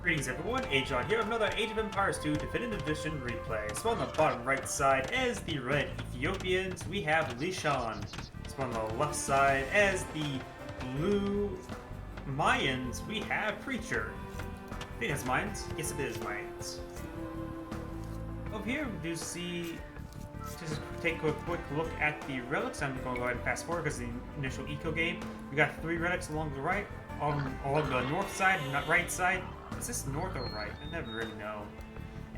Greetings everyone, Agion here with another Age of Empires 2 Definitive Edition replay. So on the bottom right side, as the red Ethiopians, we have Leshan. So on the left side, as the blue Mayans, we have Preach3r. I think that's Mayans? Yes it is Mayans. Over here we do see, just take a quick look at the relics. I'm going to go ahead and fast forward because the initial eco game. We got 3 relics along the right, along the north side, not right side. Is this north or right? I never really know.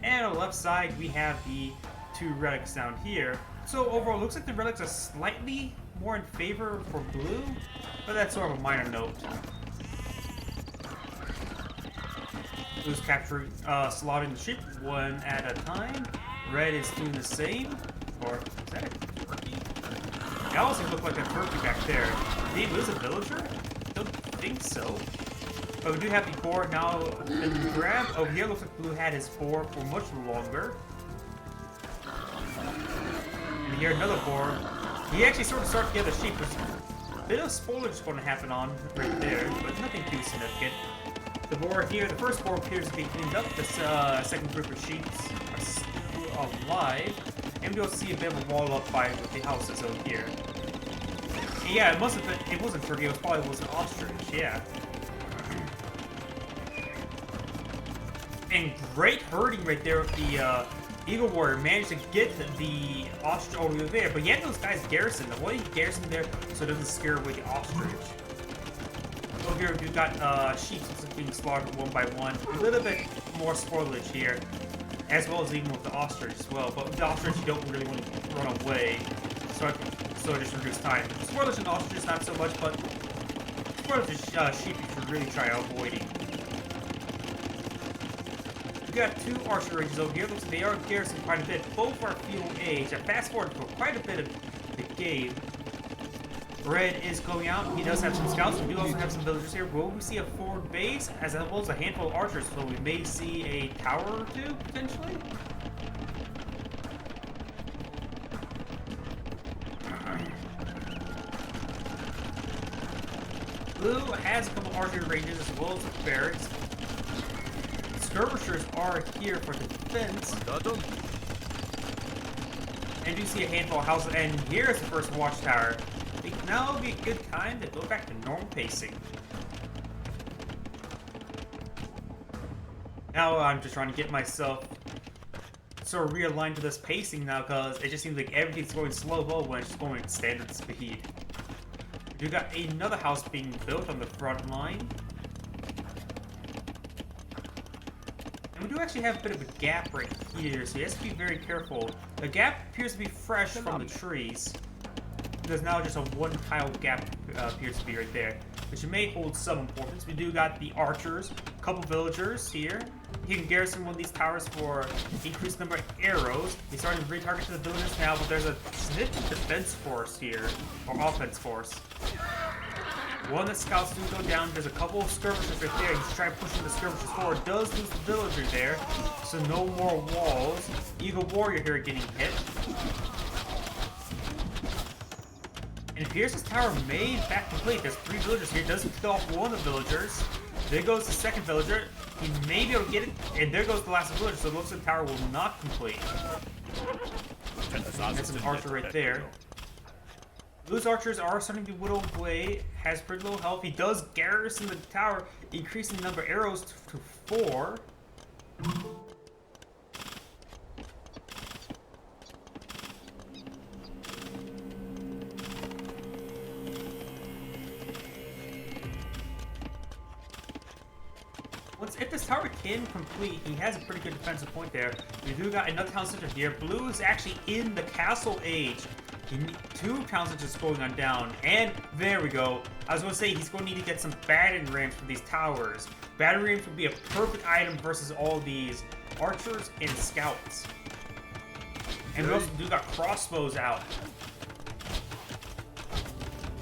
And on the left side, we have the 2 relics down here. So overall, it looks like the relics are slightly more in favor for blue, but that's sort of a minor note. Blue's capturing, slaughtering the sheep one at a time. Red is doing the same. Or is that a turkey? It also looked like a turkey back there. Did he lose a villager? I don't think so. But we do have the boar now in the grab. Over here, looks like Blue had his boar for much longer. And here, another boar. He actually sort of started to get the sheep. There's a bit of spoilage going to happen on right there, but nothing too significant. The boar here, the first boar appears to be cleaned up. The second group of sheep are still alive. And we'll see a bit of a wall up by the houses over here. And yeah, it must have been, it wasn't turkey, it probably was an ostrich, yeah. And great herding right there with the Eagle Warrior. Managed to get the ostrich over there, but yet those guys garrison. The way he garrisoned there so it doesn't scare away the ostrich. Over here we've got sheep being slaughtered one by one. A little bit more spoilage here, as well as even with the ostrich as well. But with the ostrich you don't really want to run away, so it just reduces time. Spoilage and ostrich not so much, but spoilage sheep you should really try avoiding. We got 2 archer ranges over here. Looks like they are garrisoned quite a bit. Both are feudal age. I fast forward for quite a bit of the game. Red is going out. He does have some scouts. We do also have some villagers here. Will we see a forward base as well as a handful of archers? So we may see a tower or 2 potentially. Blue has a couple archer ranges as well as barracks. Skirmishers are here for defense. And you see a handful of houses, and here's the first watchtower. I think now would be a good time to go back to normal pacing. Now I'm just trying to get myself sort of realigned to this pacing now, because it just seems like everything's going slow when it's just going at standard speed. You got another house being built on the front line. We do actually have a bit of a gap right here, so you have to be very careful. The gap appears to be fresh from the trees. There's now just a 1-tile gap appears to be right there, which may hold some importance. We do got the archers, a couple villagers here. You can garrison one of these towers for increased number of arrows. He's starting to retarget to the villagers now, but there's a significant defense force here, or offense force. One of the scouts do go down. There's a couple of skirmishers right there. He's trying pushing the skirmishers forward. Does lose the villager there, so no more walls. Eagle Warrior here getting hit. And it appears this tower may in fact complete. There's 3 villagers here. Doesn't kill off one of the villagers. There goes the second villager. He may be able to get it. And there goes the last villager. So it looks like the tower will not complete. That's an archer right there. Blue's archers are starting to whittle away, has pretty low health. He does garrison the tower, increasing the number of arrows to 4. If this tower can complete, he has a pretty good defensive point there. We do got another town center here. Blue is actually in the castle age. 2 town centers going on down, and there we go. I was going to say he's going to need to get some battering rams for these towers. Battering rams would be a perfect item versus all these archers and scouts. And we also do got crossbows out.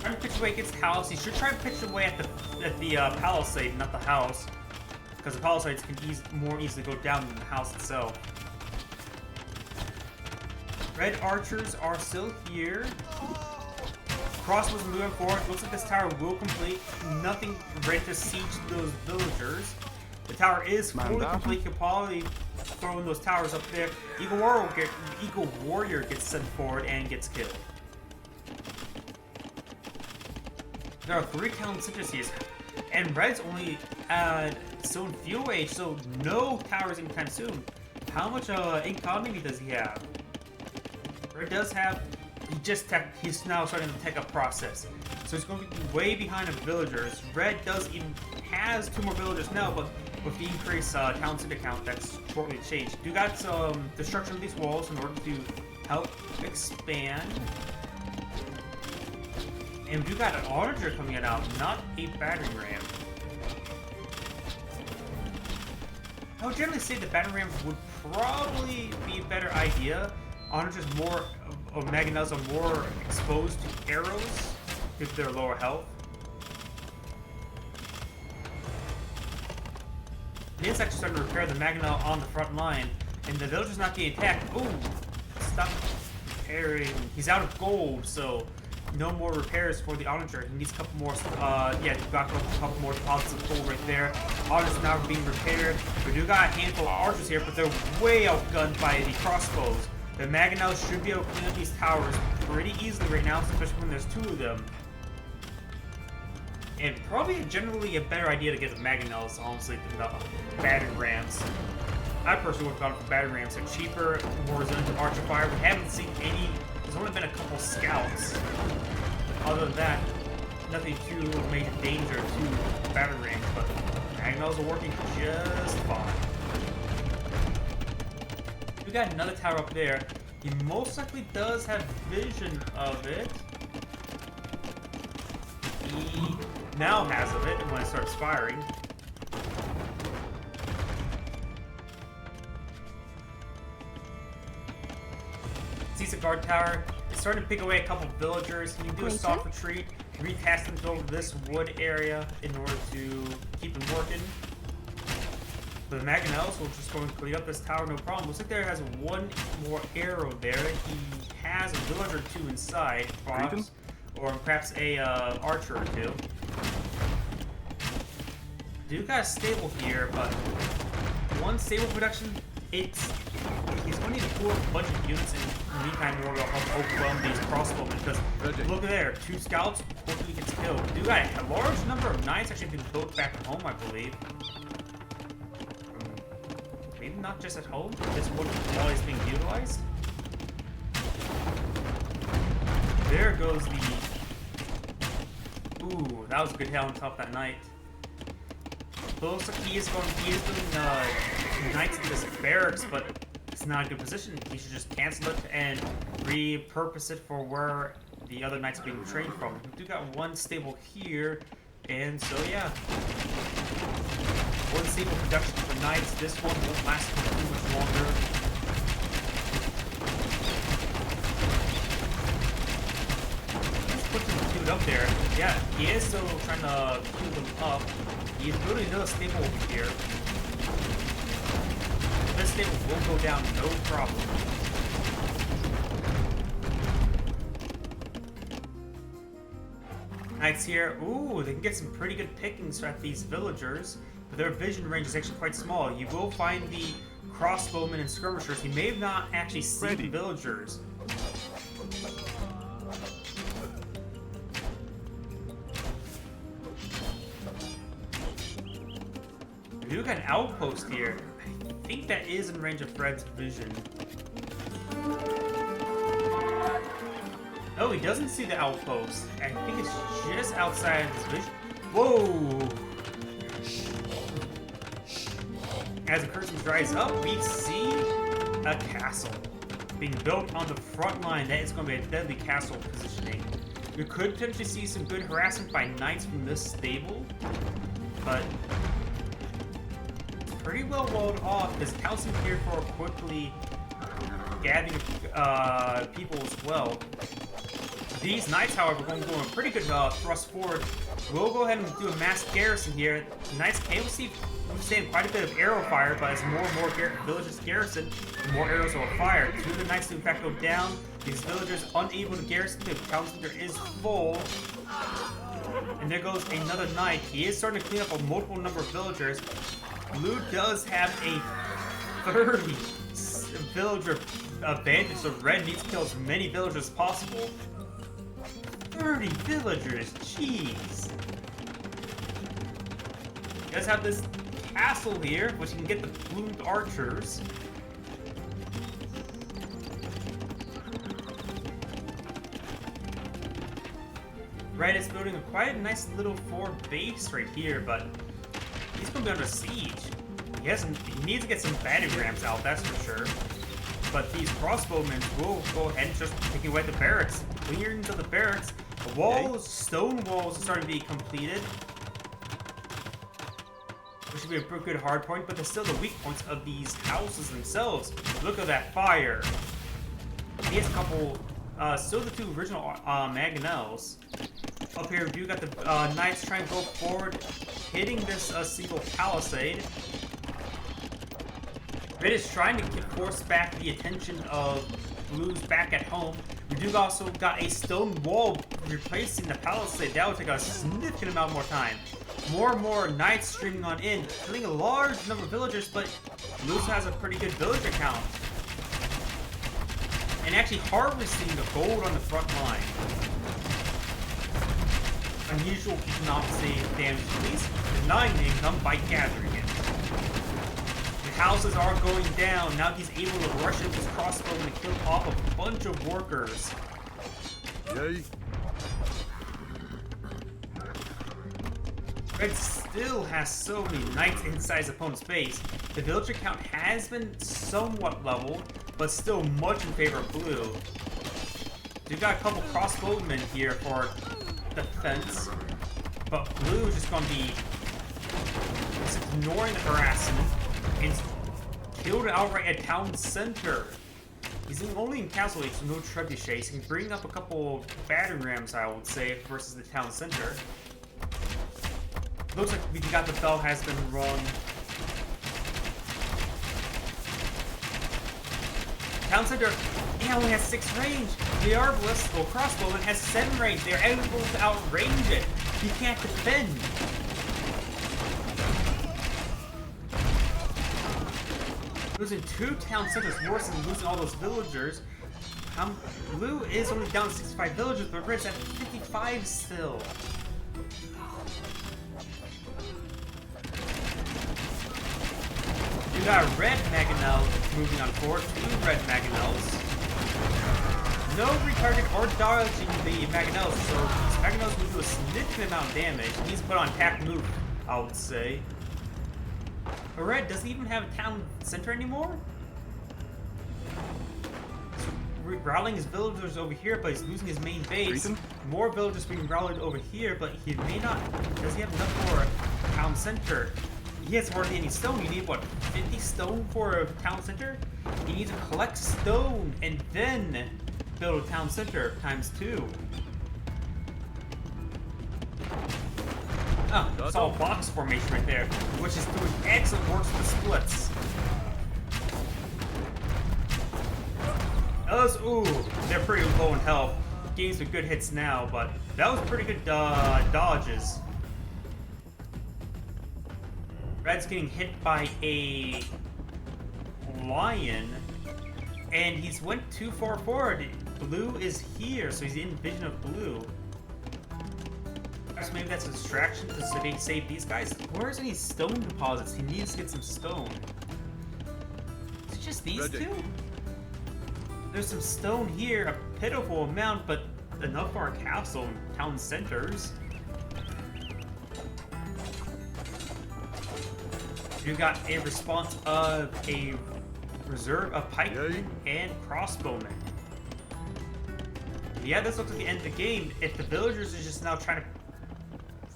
Trying to pitch away against the house. He should try to pitch away at the palisade, not the house, because the palisades can more easily go down than the house itself. Red archers are still here. Crossbows moving forward. Looks like this tower will complete. Nothing ready to siege those villagers. The tower is fully complete. You can probably throw in those towers up there. Eagle Warrior gets sent forward and gets killed. There are 3 Town Citrus's, and Red's only still in fuel age, so no towers anytime soon. How much economy does he have? Red does have. He's now starting the tech up process, so he's going to be way behind on villagers. Red has 2 more villagers now, but with the increased town city count, that's shortly changed. You got some destruction of these walls in order to help expand. And we got an onager coming out, not a battering ram. I would generally say the battering ram would probably be a better idea. Onagers or mangonels are more exposed to arrows due to their lower health. And it's actually starting to repair the mangonel on the front line, and the villager's not getting attacked. Ooh, stop repairing. He's out of gold, so no more repairs for the onager. He needs a couple more. Yeah, we've got a couple more deposits of gold right there. Onagers now being repaired. We do got a handful of archers here, but they're way outgunned by the crossbows. The mangonels should be able to clean up these towers pretty easily right now, especially when there's 2 of them. And probably generally a better idea to get the mangonels, honestly, than the battering rams. I personally would have gone for battering rams. They're cheaper, more resilient to archer fire. We haven't seen any. There's only been a couple scouts. Other than that, nothing too major danger to battering rams, but mangonels are working just fine. We got another tower up there. He most likely does have vision of it. He now has of it when it starts firing. Sees a guard tower. It's starting to pick away a couple villagers. He can do a soft retreat. Recast them to over this wood area in order to keep them working. The mangonels will just go and clean up this tower, no problem. Looks like there has 1 more arrow there. He has a villager or 2 inside, perhaps, or perhaps a archer or 2. Do got a stable here, but 1 stable production. He's going to need to pull up a bunch of units in the meantime in order to help overwhelm these crossbowmen. Because look there, 2 scouts quickly gets killed. Do got a large number of knights actually been built back home, I believe. Maybe not just at home, this one while is being utilized. There goes the. Ooh, that was a good hit on top of that knight. Looks like he is doing knights in this barracks, but it's not a good position. He should just cancel it and repurpose it for where the other knights are being trained from. We do got 1 stable here, and so yeah. 1 stable production for knights. This one won't last too much longer. Let's put them queued up there. Yeah, he is still trying to queue them up. He's building another stable over here. This stable will go down, no problem. Knights here. Ooh, they can get some pretty good pickings at these villagers. But their vision range is actually quite small. You will find the crossbowmen and skirmishers. You may have not actually seen the villagers. We do got an outpost here. I think that is in range of Fred's vision. No, he doesn't see the outpost. I think it's just outside of his vision. Whoa! As the curtain dries up, we see a castle being built on the front line. That is going to be a deadly castle positioning. You could potentially see some good harassment by knights from this stable, but it's pretty well walled off because Townsend here for quickly gathering people as well. These knights, however, are going to go a pretty good thrust forward. We'll go ahead and do a mass garrison here. The knights can withstand quite a bit of arrow fire, but as more and more villagers garrison, the more arrows will fire. 2 of the knights do in fact go down. These villagers unable to garrison. The town center is full. And there goes another knight. He is starting to clean up a multiple number of villagers. Blue does have a 30 villager advantage, so Red needs to kill as many villagers as possible. 30 villagers, jeez. He does have this castle here, which can get the bloomed archers. Red is building quite a nice little fort base right here, but he's going to be under siege. He needs to get some battering rams out, that's for sure. But these crossbowmen will go ahead and just take away the barracks. Clearing of the barracks. The walls, stone walls are starting to be completed. Which should be a pretty good hard point, but there's still the weak points of these houses themselves. Look at that fire. He has a couple, still the two original mangonels. Up here, you got the knights trying to go forward, hitting this single palisade. Red is trying to force back the attention of Blues back at home. We do also got a stone wall replacing the palisade. That will take a significant amount more time. More and more knights streaming on in, killing a large number of villagers, but Blues has a pretty good villager count. And actually harvesting the gold on the front line. Unusual economic damage, at least denying the income by gathering it. The houses are going down. Now he's able to rush into his crossbow and kill off a bunch of workers. Yay. Red still has so many knights inside his opponent's base. The villager count has been somewhat leveled, but still much in favor of Blue. We've got a couple crossbowmen here for defense, but Blue is just going to be just ignoring the harassment and killed outright at town center. He's only in castle age, so no trebuchets. He can bring up a couple battering rams, I would say, versus the town center. Looks like we got the bell has been rung. Town center, he only has 6 range. The arbalist, or crossbowman, has 7 range. They're able to outrange it. He can't defend. Losing 2 town centers worse than losing all those villagers. Blue is only down 65 villagers, but Red's at 55 still. You got a red Mangonel moving on forward, 2 red Mangonels. No retargeting or dodging the Mangonels, so these Mangonels will do a significant amount of damage. He needs to put on attack move, I would say. But Red doesn't even have a town center anymore? He's rallying his villagers over here, but he's losing his main base. More villagers being rallied over here, but he may not. Does he have enough for a town center? He has hardly any stone. You need, what, 50 stone for a town center? He needs to collect stone and then build a town center ×2. Oh, it's all box formation right there, which is doing excellent work with the splits. Ooh, they're pretty low in health. Getting some good hits now, but that was pretty good dodges. Red's getting hit by a lion, and he's went too far forward. Blue is here, so he's in vision of Blue. Perhaps maybe that's a distraction to save these guys. Where's any stone deposits? He needs to get some stone. Is it just these two? There's some stone here, a pitiful amount, but enough for our castle and town centers. You got a response of a reserve of pikemen and crossbowmen. Yeah, this looks like the end of the game. If the villagers are just now trying to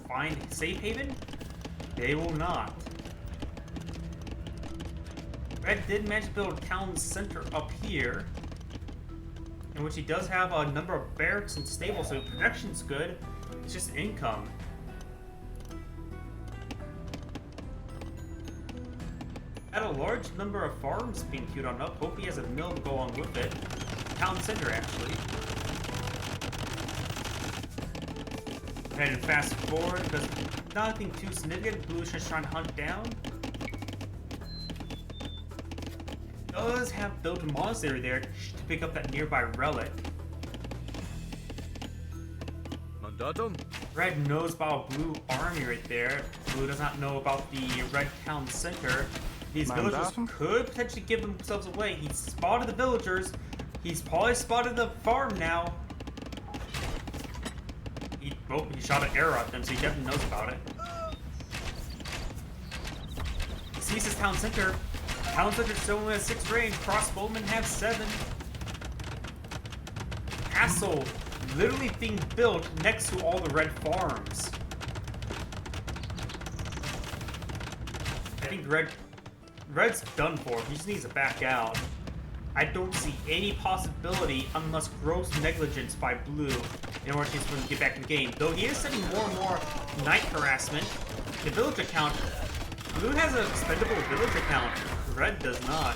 find safe haven, they will not. Red did manage to build a town center up here, in which he does have a number of barracks and stables, so protection's good. It's just income. Had a large number of farms being queued on up. Hope he has a mill to go along with it. Town center, actually. And fast forward, because nothing too significant. Blue is just trying to hunt down. does have built a monastery there to pick up that nearby relic. Mandatum? Red knows about blue army right there. Blue does not know about the red town center. These villagers could potentially give themselves away. He spotted the villagers. He's probably spotted the farm now. He shot an arrow at them, so he definitely knows about it. He sees his town center. Town center still only has 6 range. Crossbowmen have 7. Castle literally being built next to all the red farms. I think Red's done for. He just needs to back out. I don't see any possibility unless gross negligence by Blue in order for him to get back in the game. Though he is setting more and more night harassment. The village account. Blue has an expendable village account. Red does not.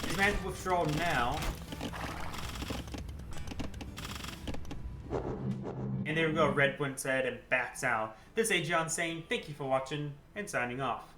He's managed to withdraw now. And there we go, Red went ahead and backs out. This is Agion saying thank you for watching and signing off.